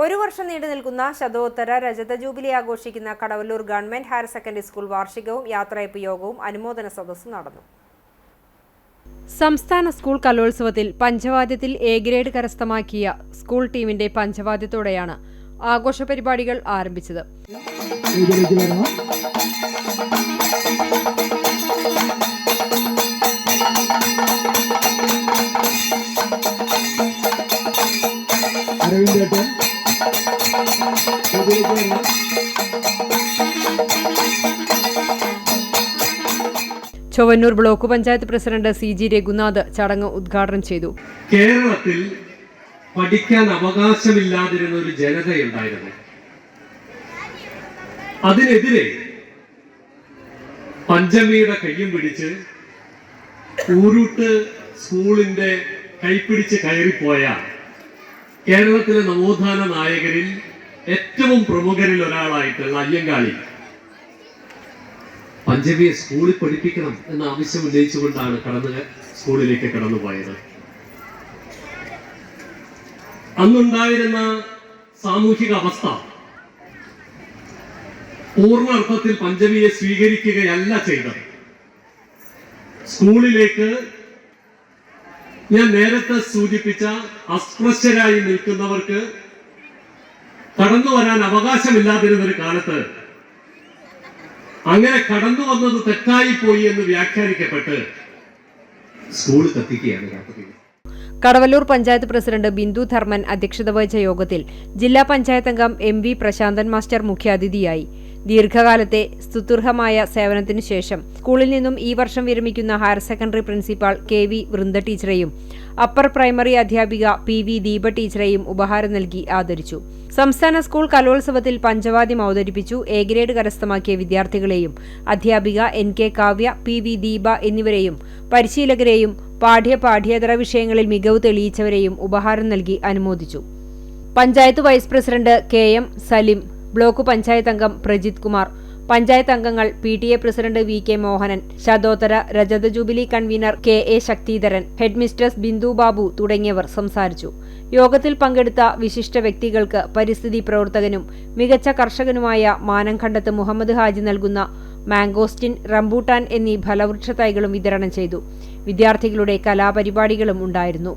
ഒരു വർഷം നീണ്ടു നിൽക്കുന്ന ശതോത്തര രജത ജൂബിലി ആഘോഷിക്കുന്ന Kadavallur government higher secondary school വാർഷികവും യാത്രയപ്പ് യോഗവും അനുമോദന സദസ്സും നടന്നു. സംസ്ഥാന സ്കൂൾ കലോത്സവത്തിൽ പഞ്ചവാദ്യത്തിൽ എ ഗ്രേഡ് കരസ്ഥമാക്കിയ സ്കൂൾ ടീമിന്റെ പഞ്ചവാദ്യത്തോടെയാണ് ആഘോഷ പരിപാടികൾ ആരംഭിച്ചത്. Chowwannur block panchayat president CG Raghunath ചടങ്ങ് ഉദ്ഘാടനം ചെയ്തു. കേരളത്തിൽ പഠിക്കാൻ അവകാശമില്ലാതിരുന്ന ഒരു ജനതയുണ്ടായിരുന്നു. അതിനെതിരെ പഞ്ചമിയുടെ കയ്യും പിടിച്ച് ഊരൂട്ട് സ്കൂളിന്റെ കൈപ്പിടിച്ച് കയറിപ്പോയ കേരളത്തിലെ നവോത്ഥാന നായകരിൽ ഏറ്റവും പ്രമുഖരിൽ ഒരാളായിട്ടുള്ള അയ്യങ്കാളി പഞ്ചമിയെ സ്കൂളിൽ പഠിപ്പിക്കണം എന്ന ആവശ്യം ഉന്നയിച്ചുകൊണ്ടാണ് സ്കൂളിലേക്ക് കടന്നുപോയത്. അന്നുണ്ടായിരുന്ന സാമൂഹിക അവസ്ഥ പൂർണ്ണ അർത്ഥത്തിൽ പഞ്ചമിയെ സ്വീകരിക്കുകയല്ല ചെയ്തത്. സ്കൂളിലേക്ക് ഞാൻ നേരത്തെ സൂചിപ്പിച്ച അസ്പൃശ്യരായി നിൽക്കുന്നവർക്ക് കടന്നു വരാൻ അവകാശമില്ലാതിരുന്നൊരു കാലത്ത് അങ്ങനെ കടന്നു വന്നത് തെറ്റായിപ്പോയി എന്ന് വ്യാഖ്യാനിക്കപ്പെട്ട് സ്കൂൾ കത്തിക്കുകയാണ്. കടവല്ലൂർ പഞ്ചായത്ത് പ്രസിഡന്റ് ബിന്ദു ധർമ്മൻ അധ്യക്ഷത വഹിച്ച യോഗത്തിൽ ജില്ലാ പഞ്ചായത്ത് അംഗം MV പ്രശാന്തൻ മാസ്റ്റർ മുഖ്യാതിഥിയായി. ദീർഘകാലത്തെ സ്തുത്യർഹമായ സേവനത്തിനു ശേഷം സ്കൂളിൽ നിന്നും ഈ വർഷം വിരമിക്കുന്ന higher secondary principal KV Vrinda ടീച്ചറെയും അപ്പർ പ്രൈമറി അധ്യാപിക PV ദീപ ടീച്ചറെയും ഉപഹാരം നൽകി ആദരിച്ചു. സംസ്ഥാന സ്കൂൾ കലോത്സവത്തിൽ പഞ്ചവാദ്യം അവതരിപ്പിച്ചു. എ ഗ്രേഡ് കരസ്ഥമാക്കിയ വിദ്യാർത്ഥികളെയും അധ്യാപിക NK കാവ്യ, PV ദീപ എന്നിവരെയും പരിശീലകരെയും പാഠ്യേതര വിഷയങ്ങളിൽ മികവ് തെളിയിച്ചവരെയും ഉപഹാരം നൽകി അനുമോദിച്ചു. Panchayat vice president KM Salim, block panchayat അംഗം പ്രജിത് കുമാർ, പഞ്ചായത്ത് അംഗങ്ങൾ, PTA പ്രസിഡന്റ് VK മോഹനൻ, ശതോത്തര രജത jubilee convener KA Sakthidharan, headmistress Bindu Babu തുടങ്ങിയവർ സംസാരിച്ചു. യോഗത്തിൽ പങ്കെടുത്ത വിശിഷ്ട വ്യക്തികൾക്ക് പരിസ്ഥിതി പ്രവർത്തകനും മികച്ച കർഷകനുമായ മാനംകണ്ടത്ത് മുഹമ്മദ് ഹാജി നൽകുന്ന മാംഗോസ്റ്റിൻ, റംബൂട്ടാൻ എന്നീ ഫലവൃക്ഷ തൈകളും വിതരണം ചെയ്തു. വിദ്യാർത്ഥികളുടെ കലാപരിപാടികളും ഉണ്ടായിരുന്നു.